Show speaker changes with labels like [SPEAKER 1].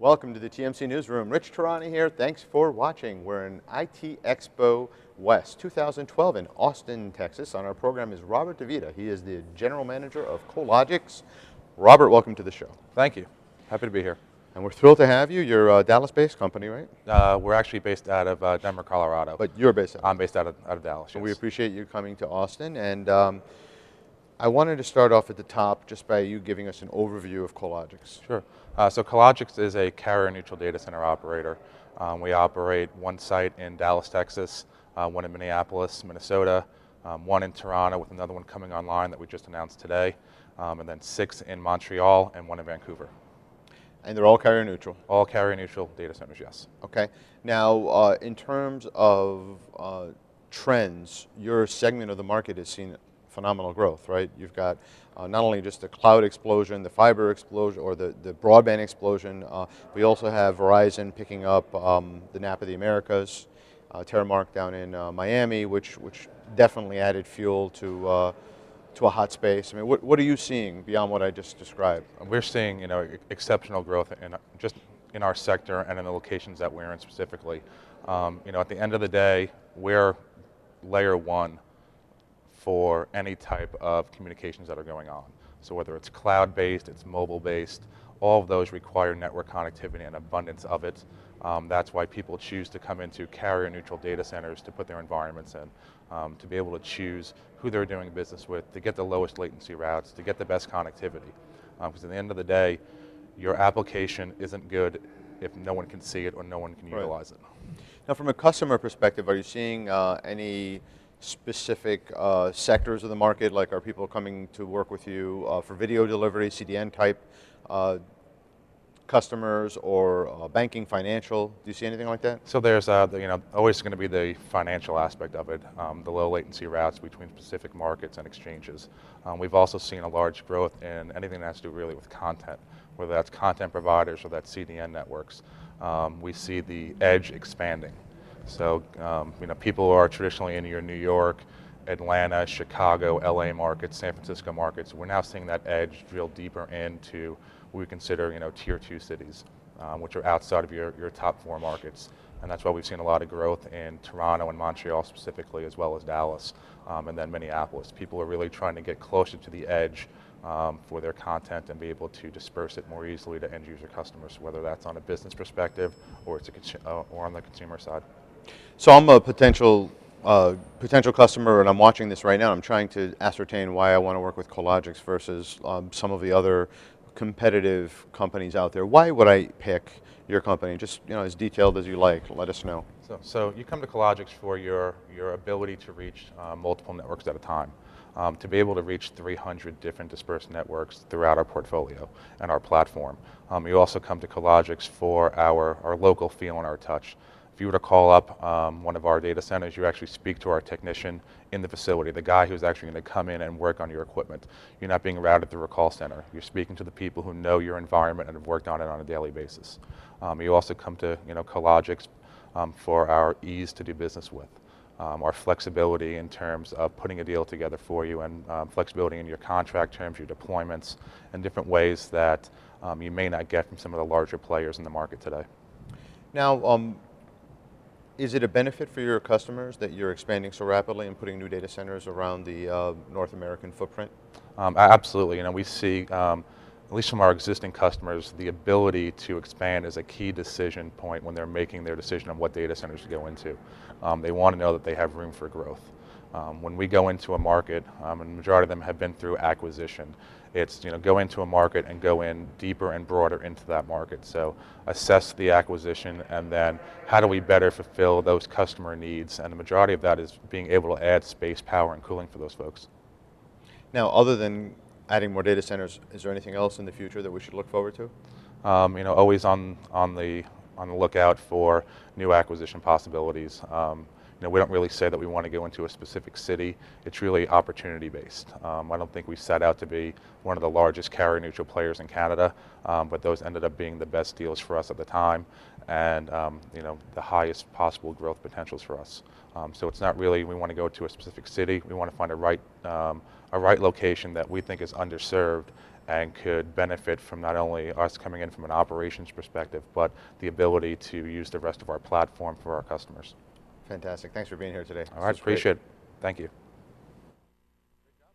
[SPEAKER 1] Welcome to the TMC Newsroom. Rich Tehrani here. Thanks for watching. We're in IT Expo West 2012 in Austin, Texas. On our program is Robert DeVita. He is the General Manager of Cologix. Robert, welcome to the show.
[SPEAKER 2] Thank you. Happy to be here.
[SPEAKER 1] And we're thrilled to have you. You're a Dallas-based company, right?
[SPEAKER 2] We're actually based out of Denver, Colorado.
[SPEAKER 1] But you're based out of
[SPEAKER 2] I'm based out of Dallas, yes.
[SPEAKER 1] We appreciate you coming to Austin. And I wanted to start off at the top just by you giving us an overview of Cologix.
[SPEAKER 2] Sure. So Cologix is a carrier-neutral data center operator. We operate one site in Dallas, Texas, one in Minneapolis, Minnesota, one in Tehrani with another one coming online that we just announced today, and then 6 in Montreal and 1 in Vancouver.
[SPEAKER 1] And they're all carrier-neutral?
[SPEAKER 2] All carrier-neutral data centers, yes.
[SPEAKER 1] Okay. Now, in terms of trends, your segment of the market has seen phenomenal growth, right? You've got not only just the cloud explosion, the fiber explosion, or the broadband explosion, we also have Verizon picking up the NAP of the Americas, Terramark down in Miami, which definitely added fuel to a hot space. I mean, what are you seeing beyond what I just described?
[SPEAKER 2] We're seeing, exceptional growth in our sector and in the locations that we're in specifically. At the end of the day, we're layer one for any type of communications that are going on. So whether it's cloud-based, it's mobile-based, all of those require network connectivity and abundance of it. That's why people choose to come into carrier-neutral data centers to put their environments in, to be able to choose who they're doing business with, to get the lowest latency routes, to get the best connectivity. Because at the end of the day, your application isn't good if no one can see it or no one can utilize it.
[SPEAKER 1] Now, from a customer perspective, are you seeing any specific sectors of the market? Like, are people coming to work with you for video delivery, CDN type customers, or banking, financial? Do you see anything like that?
[SPEAKER 2] So there's always going to be the financial aspect of it, the low latency routes between specific markets and exchanges. We've also seen a large growth in anything that has to do really with content, whether that's content providers or that's CDN networks. We see the edge expanding. So, people who are traditionally in your New York, Atlanta, Chicago, LA markets, San Francisco markets, we're now seeing that edge drill deeper into what we consider, tier 2 cities, which are outside of your top 4 markets. And that's why we've seen a lot of growth in Toronto and Montreal specifically, as well as Dallas, and then Minneapolis. People are really trying to get closer to the edge for their content and be able to disperse it more easily to end user customers, whether that's on a business perspective or or on the consumer side.
[SPEAKER 1] So I'm a potential customer, and I'm watching this right now. I'm trying to ascertain why I want to work with Cologix versus some of the other competitive companies out there. Why would I pick your company? Just as detailed as you like. Let us know.
[SPEAKER 2] So you come to Cologix for your ability to reach multiple networks at a time. To be able to reach 300 different dispersed networks throughout our portfolio and our platform. You also come to Cologix for our local feel and our touch. If you were to call up one of our data centers, you actually speak to our technician in the facility, the guy who's actually going to come in and work on your equipment. You're not being routed through a call center. You're speaking to the people who know your environment and have worked on it on a daily basis. You also come to Cologix for our ease to do business with. Our flexibility in terms of putting a deal together for you, and flexibility in your contract terms, your deployments, and different ways that you may not get from some of the larger players in the market today.
[SPEAKER 1] Now, is it a benefit for your customers that you're expanding so rapidly and putting new data centers around the North American footprint?
[SPEAKER 2] Absolutely. We see, at least from our existing customers, the ability to expand is a key decision point when they're making their decision on what data centers to go into. They want to know that they have room for growth. When we go into a market, and the majority of them have been through acquisition, it's go into a market and go in deeper and broader into that market. So assess the acquisition, and then how do we better fulfill those customer needs? And the majority of that is being able to add space, power, and cooling for those folks.
[SPEAKER 1] Now, other than adding more data centers, is there anything else in the future that we should look forward to?
[SPEAKER 2] Always on the lookout for new acquisition possibilities. We don't really say that we want to go into a specific city. It's really opportunity-based. I don't think we set out to be one of the largest carrier-neutral players in Canada, but those ended up being the best deals for us at the time, and the highest possible growth potentials for us. So it's not really we want to go to a specific city. We want to find a a right location that we think is underserved and could benefit from not only us coming in from an operations perspective, but the ability to use the rest of our platform for our customers.
[SPEAKER 1] Fantastic. Thanks for being here today.
[SPEAKER 2] All right, appreciate it. Thank you.